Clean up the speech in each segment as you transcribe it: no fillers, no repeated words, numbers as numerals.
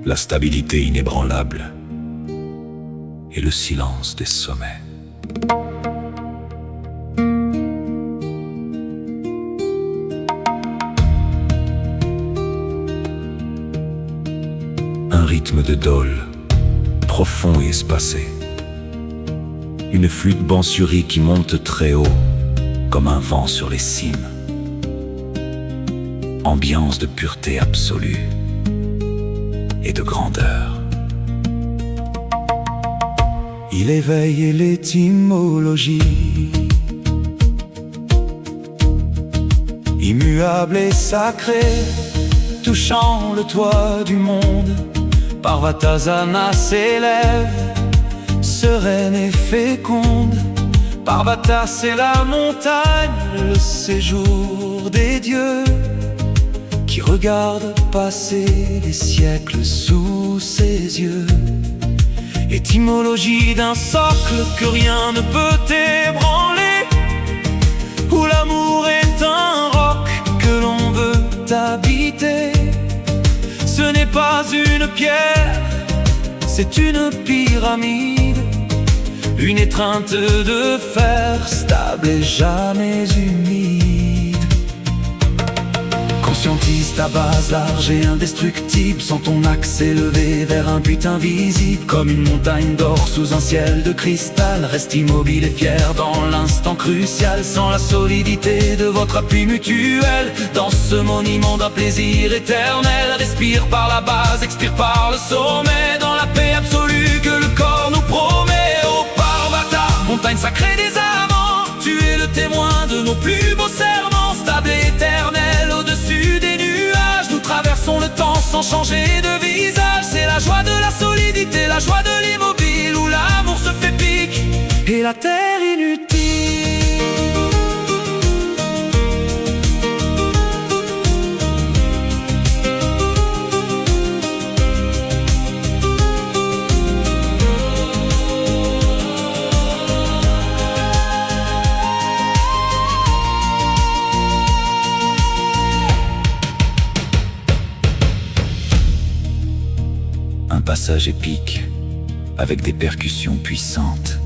la stabilité inébranlable et le silence des sommets. Un rythme de dôle, profond et espacé. Une flûte bansurie qui monte très haut, comme un vent sur les cimes. Ambiance de pureté absolue et de grandeur. Il éveille l'étymologie, immuable et sacré, touchant le toit du monde. Parvatasana s'élève, sereine et féconde. Parvata, c'est la montagne, le séjour des dieux, qui regarde passer les siècles sous ses yeux. Étymologie d'un socle que rien ne peut ébranler, où l'amour est un roc que l'on veut habiter. Ce n'est pas une pierre, c'est une pyramide, une étreinte de fer stable et jamais humide. Conscientise ta base large et indestructible, sans ton axe élevé vers un but invisible. Comme une montagne d'or sous un ciel de cristal, reste immobile et fier dans l'instant crucial. Sans la solidité de votre appui mutuel, dans ce monument d'un plaisir éternel. Respire par la base, expire par le sommet, dans la paix absolue que le corps nous promet. Oh Parvata, montagne sacrée des amants, tu es le témoin de nos plus beaux serments. Stable et éternel au-dessus des nuages, nous traversons le temps sans changer de visage. C'est la joie de la solidité, la joie de l'immobile, où l'amour se fait pique et la terre inutile. Un passage épique, avec des percussions puissantes.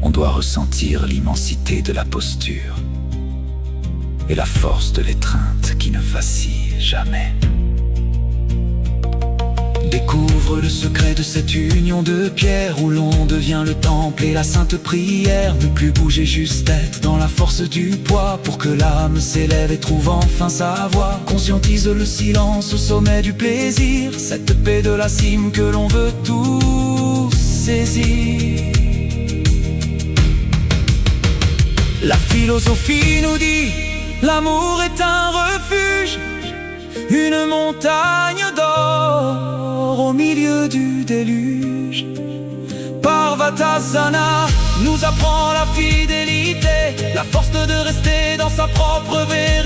On doit ressentir l'immensité de la posture et la force de l'étreinte qui ne vacille jamais. Découvre le secret de cette union de pierre, où l'on devient le temple et la sainte prière. Ne plus bouger, juste être dans la force du poids, pour que l'âme s'élève et trouve enfin sa voie. Conscientise le silence au sommet du plaisir, cette paix de la cime que l'on veut tous saisir. La philosophie nous dit, l'amour est un refuge, une montagne d'or au milieu du déluge. Parvatasana nous apprend la fidélité, la force de rester dans sa propre vérité.